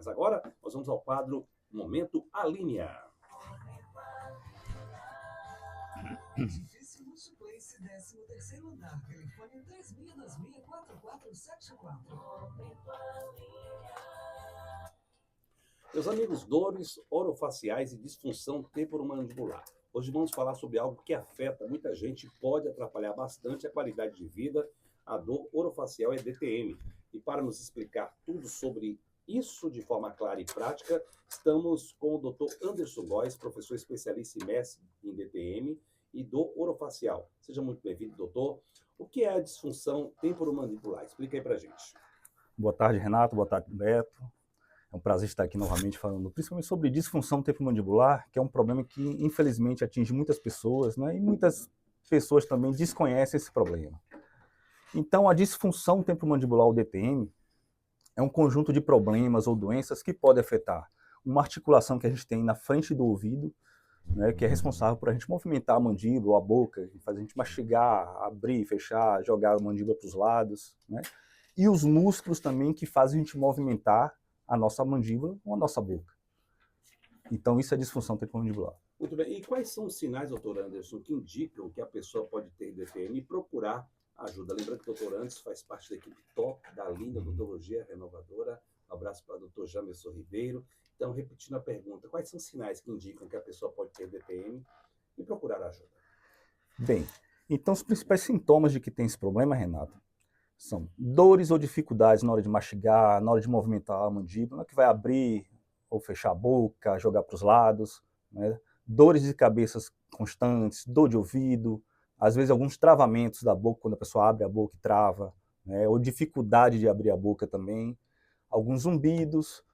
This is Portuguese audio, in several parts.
Mas agora nós vamos ao quadro Momento Alínea. Edifício Multiplace, 13º andar, telefone 3626-4474. Meus amigos, dores orofaciais e disfunção temporomandibular. Hoje vamos falar sobre algo que afeta muita gente e pode atrapalhar bastante a qualidade de vida. A dor orofacial é DTM. E para nos explicar tudo sobre isso de forma clara e prática, estamos com o Dr. Anderson Góes, professor especialista e mestre em DTM e dor orofacial. Seja muito bem-vindo, doutor. O que é a disfunção temporomandibular? Explica aí pra gente. Boa tarde, Renato. Boa tarde, Beto. É um prazer estar aqui novamente falando principalmente sobre disfunção temporomandibular, que é um problema que, infelizmente, atinge muitas pessoas, né? E muitas pessoas também desconhecem esse problema. Então, a disfunção temporomandibular, ou DTM, é um conjunto de problemas ou doenças que pode afetar uma articulação que a gente tem na frente do ouvido, né, que é responsável por a gente movimentar a mandíbula, a boca, fazer a gente mastigar, abrir, fechar, jogar a mandíbula para os lados, né? E os músculos também que fazem a gente movimentar a nossa mandíbula ou a nossa boca. Então isso é disfunção temporomandibular. Muito bem. E quais são os sinais, doutor Anderson, que indicam que a pessoa pode ter DTM e procurar ajuda? Lembrando que o doutor Anderson faz parte da equipe top da linda odontologia renovadora. Um abraço para o doutor Jamerson Ribeiro. Então, repetindo a pergunta, quais são os sinais que indicam que a pessoa pode ter DTM e procurar ajuda? Bem, então os principais sintomas de que tem esse problema, Renato, são dores ou dificuldades na hora de mastigar, na hora de movimentar a mandíbula, que vai abrir ou fechar a boca, jogar para os lados, né? Dores de cabeça constantes, dor de ouvido, às vezes alguns travamentos da boca, quando a pessoa abre a boca e trava, né? Ou dificuldade de abrir a boca também, alguns zumbidos,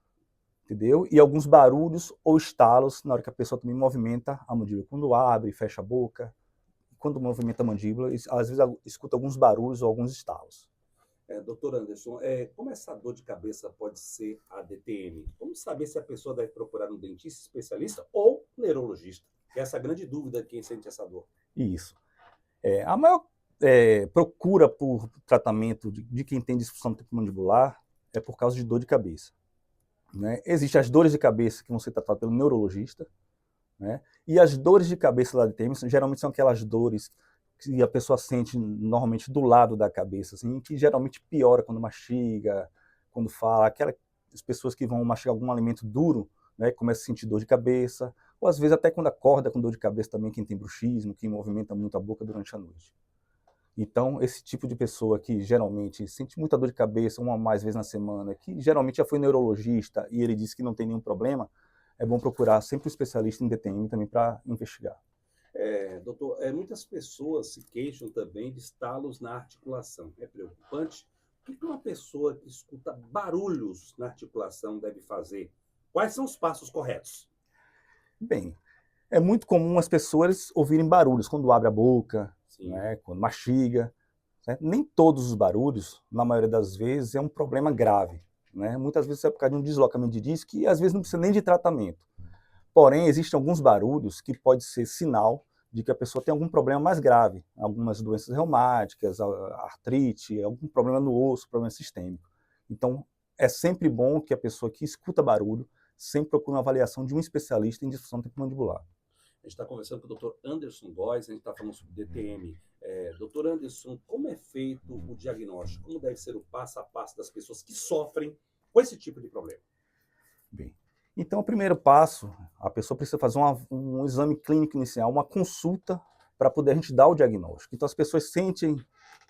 entendeu? E alguns barulhos ou estalos na hora que a pessoa também movimenta a mandíbula, quando abre e fecha a boca, quando movimenta a mandíbula, às vezes escuta alguns barulhos ou alguns estalos. Doutor Anderson, como essa dor de cabeça pode ser a DTM? Como saber se a pessoa deve procurar um dentista especialista ou neurologista? Essa é a grande dúvida de quem sente essa dor. Isso. A maior procura por tratamento de quem tem disfunção temporomandibular é por causa de dor de cabeça, né? Existem as dores de cabeça que vão ser tratadas pelo neurologista, né? E as dores de cabeça da DTM geralmente são aquelas dores que a pessoa sente normalmente do lado da cabeça, assim, que geralmente piora quando mastiga, quando fala, aquelas pessoas que vão mastigar algum alimento duro, né, começa a sentir dor de cabeça, ou às vezes até quando acorda com dor de cabeça também, quem tem bruxismo, quem movimenta muito a boca durante a noite. Então, esse tipo de pessoa que geralmente sente muita dor de cabeça uma ou mais vezes na semana, que geralmente já foi neurologista e ele disse que não tem nenhum problema, é bom procurar sempre um especialista em DTM também para investigar. Doutor, muitas pessoas se queixam também de estalos na articulação. É preocupante? O que uma pessoa que escuta barulhos na articulação deve fazer? Quais são os passos corretos? Bem, é muito comum as pessoas ouvirem barulhos quando abre a boca, né, quando mastiga. Certo? Nem todos os barulhos, na maioria das vezes, é um problema grave, né? Muitas vezes é por causa de um deslocamento de disco e às vezes não precisa nem de tratamento. Porém, existem alguns barulhos que pode ser sinal de que a pessoa tem algum problema mais grave, algumas doenças reumáticas, artrite, algum problema no osso, problema sistêmico. Então, é sempre bom que a pessoa que escuta barulho sempre procure uma avaliação de um especialista em disfunção temporomandibular. A gente está conversando com o Dr. Anderson Góes, a gente está falando sobre DTM. Dr. Anderson, como é feito o diagnóstico? Como deve ser o passo a passo das pessoas que sofrem com esse tipo de problema? Bem, então o primeiro passo, a pessoa precisa fazer um exame clínico inicial, uma consulta para poder a gente dar o diagnóstico. Então as pessoas sentem,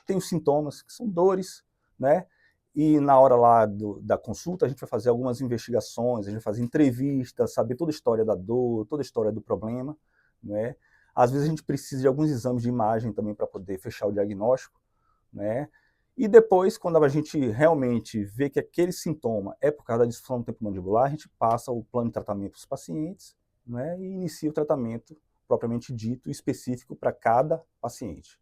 têm os sintomas, que são dores, né? E na hora lá da consulta a gente vai fazer algumas investigações, a gente vai fazer entrevistas, saber toda a história da dor, toda a história do problema, né? Às vezes a gente precisa de alguns exames de imagem também para poder fechar o diagnóstico, né? E depois, quando a gente realmente vê que aquele sintoma é por causa da disfunção temporomandibular, a gente passa o plano de tratamento para os pacientes, né? E inicia o tratamento propriamente dito, específico para cada paciente.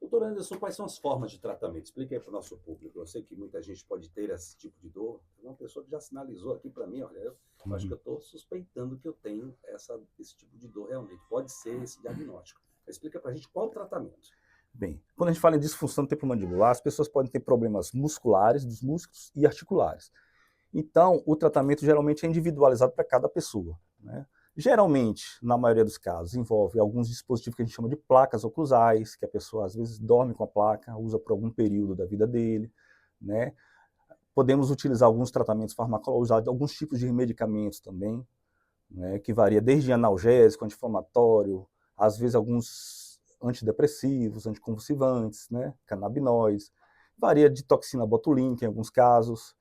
Doutor Anderson, quais são as formas de tratamento? Explique aí para o nosso público. Eu sei que muita gente pode ter esse tipo de dor. Tem uma pessoa que já sinalizou aqui para mim, olha, eu acho que eu estou suspeitando que eu tenho esse tipo de dor realmente. Pode ser esse diagnóstico. Explica para a gente qual o tratamento. Bem, quando a gente fala em disfunção temporomandibular, as pessoas podem ter problemas musculares, dos músculos e articulares. Então, o tratamento geralmente é individualizado para cada pessoa, né? Geralmente, na maioria dos casos, envolve alguns dispositivos que a gente chama de placas oclusais, que a pessoa às vezes dorme com a placa, usa por algum período da vida dele, né? Podemos utilizar alguns tratamentos farmacológicos, alguns tipos de medicamentos também, né, que varia desde analgésico, anti-inflamatório, às vezes alguns antidepressivos, anticonvulsivantes, né, canabinoides, varia de toxina botulínica em alguns casos,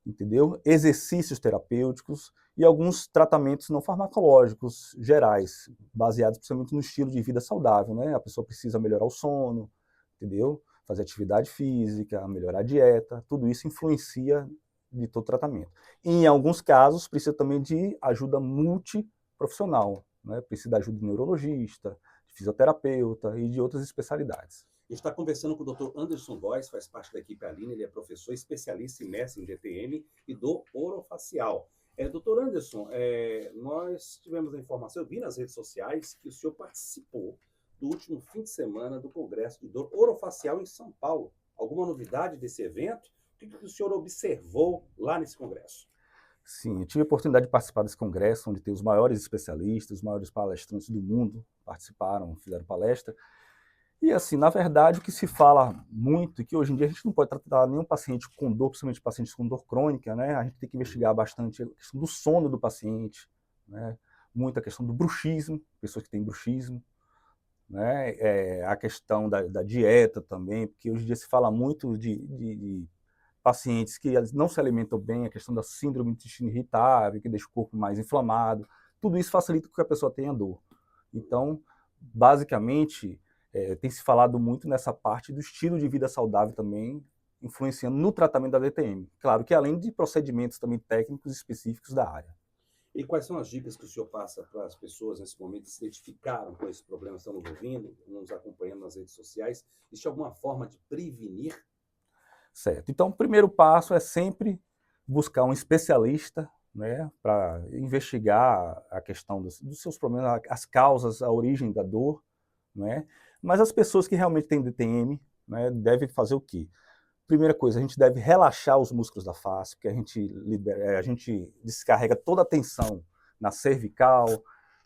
entendeu? Exercícios terapêuticos e alguns tratamentos não farmacológicos gerais, baseados principalmente no estilo de vida saudável, né? A pessoa precisa melhorar o sono, entendeu? Fazer atividade física, melhorar a dieta, tudo isso influencia de todo o tratamento. E, em alguns casos, precisa também de ajuda multiprofissional, né? Precisa de ajuda de neurologista, de fisioterapeuta e de outras especialidades. A gente está conversando com o Dr. Anderson Góes, faz parte da equipe Aline, ele é professor especialista e mestre em DTM e dor orofacial. Doutor Anderson, nós tivemos a informação, eu vi nas redes sociais que o senhor participou do último fim de semana do Congresso de Dor Orofacial em São Paulo. Alguma novidade desse evento? O que o senhor observou lá nesse congresso? Sim, eu tive a oportunidade de participar desse congresso, onde tem os maiores especialistas, os maiores palestrantes do mundo participaram, fizeram palestra. E assim, na verdade, o que se fala muito é que hoje em dia a gente não pode tratar nenhum paciente com dor, principalmente pacientes com dor crônica, né? A gente tem que investigar bastante a questão do sono do paciente, né? Muita questão do bruxismo, pessoas que têm bruxismo, né? A questão da dieta também, porque hoje em dia se fala muito de pacientes que não se alimentam bem, a questão da síndrome do intestino irritável, que deixa o corpo mais inflamado. Tudo isso facilita que a pessoa tenha dor. Então, basicamente, tem se falado muito nessa parte do estilo de vida saudável também, influenciando no tratamento da DTM. Claro que além de procedimentos também técnicos específicos da área. E quais são as dicas que o senhor passa para as pessoas nesse momento que se identificaram com esses problemas, estão nos ouvindo, nos acompanhando nas redes sociais? Existe alguma forma de prevenir? Certo. Então, o primeiro passo é sempre buscar um especialista, né, para investigar a questão dos seus problemas, as causas, a origem da dor, né? Mas as pessoas que realmente têm DTM, né, devem fazer o quê? Primeira coisa, a gente deve relaxar os músculos da face, porque a gente descarrega toda a tensão na cervical,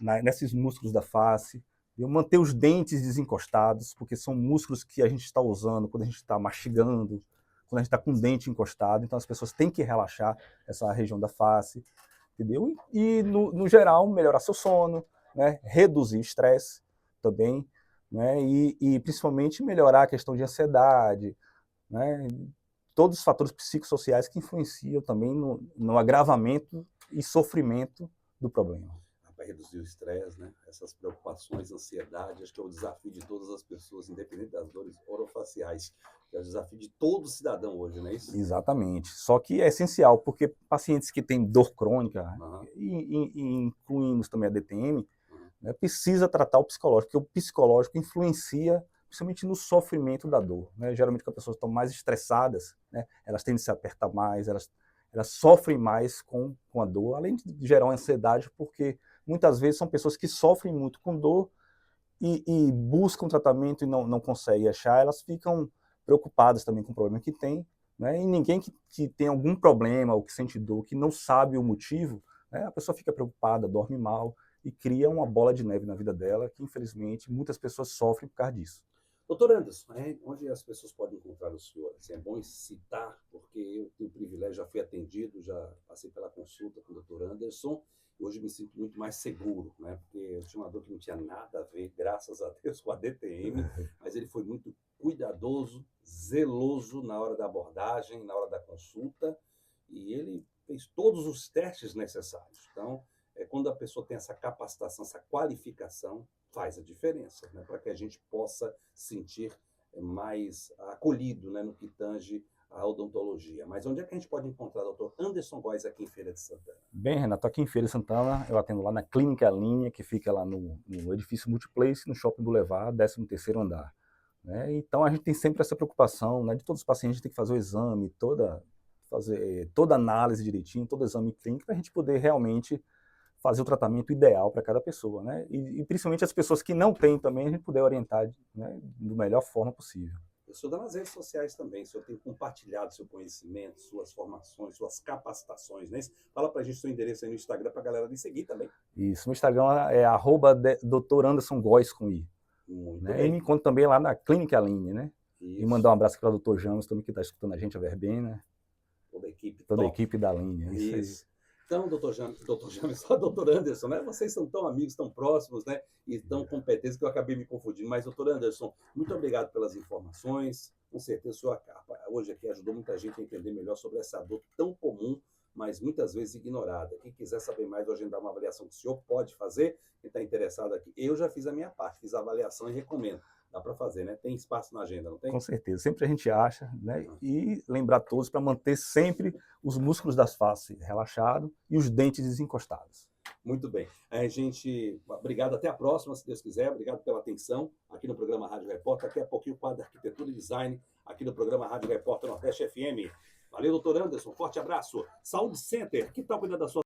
nesses músculos da face, e manter os dentes desencostados, porque são músculos que a gente está usando quando a gente está mastigando, quando a gente está com o dente encostado, então as pessoas têm que relaxar essa região da face, entendeu? E no geral, melhorar seu sono, né? Reduzir o estresse também, né? E principalmente melhorar a questão de ansiedade, né? Todos os fatores psicossociais que influenciam também no agravamento e sofrimento do problema. Para reduzir o estresse, né? Essas preocupações, ansiedade, acho que é o desafio de todas as pessoas, independente das dores orofaciais. É o desafio de todo cidadão hoje, não é isso? Exatamente. Só que é essencial, porque pacientes que têm dor crônica, Uhum. e incluindo também a DTM, né, precisa tratar o psicológico, porque o psicológico influencia principalmente no sofrimento da dor, né? Geralmente, quando as pessoas estão mais estressadas, né, elas tendem a se apertar mais, elas sofrem mais com a dor, além de gerar uma ansiedade, porque muitas vezes são pessoas que sofrem muito com dor e buscam tratamento e não conseguem achar, elas ficam preocupadas também com o problema que tem, né? E ninguém que tem algum problema ou que sente dor, que não sabe o motivo, né, a pessoa fica preocupada, dorme mal e cria uma bola de neve na vida dela, que infelizmente muitas pessoas sofrem por causa disso. Doutor Anderson, onde as pessoas podem encontrar o senhor? Assim, é bom citar, porque eu tenho o privilégio, já fui atendido, já passei pela consulta com o doutor Anderson, e hoje me sinto muito mais seguro, né? Porque eu tinha uma dor que não tinha nada a ver, graças a Deus, com a DTM, mas ele foi muito cuidadoso, zeloso na hora da abordagem, na hora da consulta, e ele fez todos os testes necessários. Então, quando a pessoa tem essa capacitação, essa qualificação, faz a diferença, né? Para que a gente possa sentir mais acolhido, né, no que tange a odontologia. Mas onde é que a gente pode encontrar o Dr. Anderson Góes aqui em Feira de Santana? Bem, Renato, aqui em Feira de Santana, eu atendo lá na Clínica Linha, que fica lá no edifício Multiplace, no Shopping Boulevard, 13º andar. Né? Então, a gente tem sempre essa preocupação, né, de todos os pacientes, a gente tem que fazer o exame, fazer toda análise direitinho, todo exame clínico, para a gente poder realmente fazer o tratamento ideal para cada pessoa, né? E principalmente as pessoas que não têm também, a gente poder orientar, né, da melhor forma possível. O senhor dá nas redes sociais também, o senhor tem compartilhado seu conhecimento, suas formações, suas capacitações, né? Fala pra gente seu endereço aí no Instagram pra galera lhe seguir também. Isso, no Instagram é Dr. Anderson Góes com I. Muito Né? E bem. me encontro também lá na Clínica Aline, né? E Isso. mandar um abraço para o Dr. James também, que está escutando a gente, a Verbena, Toda a equipe toda a top. equipe da Aline. É isso aí. Isso. Então, doutor James, só doutor Anderson, né? Vocês são tão amigos, tão próximos, né? E tão competentes que eu acabei me confundindo. Mas, doutor Anderson, muito obrigado pelas informações. Com certeza, o senhor hoje aqui ajudou muita gente a entender melhor sobre essa dor tão comum, mas muitas vezes ignorada. Quem quiser saber mais ou agendar uma avaliação que o senhor pode fazer, quem está interessado aqui, eu já fiz a minha parte, fiz a avaliação e recomendo. Dá para fazer, né? Tem espaço na agenda, não tem? Com certeza, sempre a gente acha, né? E lembrar todos para manter sempre os músculos das faces relaxados e os dentes desencostados. Muito bem. Obrigado, até a próxima, se Deus quiser. Obrigado pela atenção aqui no programa Rádio Repórter. Daqui a pouquinho o quadro de Arquitetura e Design aqui no programa Rádio Repórter Nordeste FM. Valeu, doutor Anderson. Forte abraço. Saúde Center, que tal cuidar da sua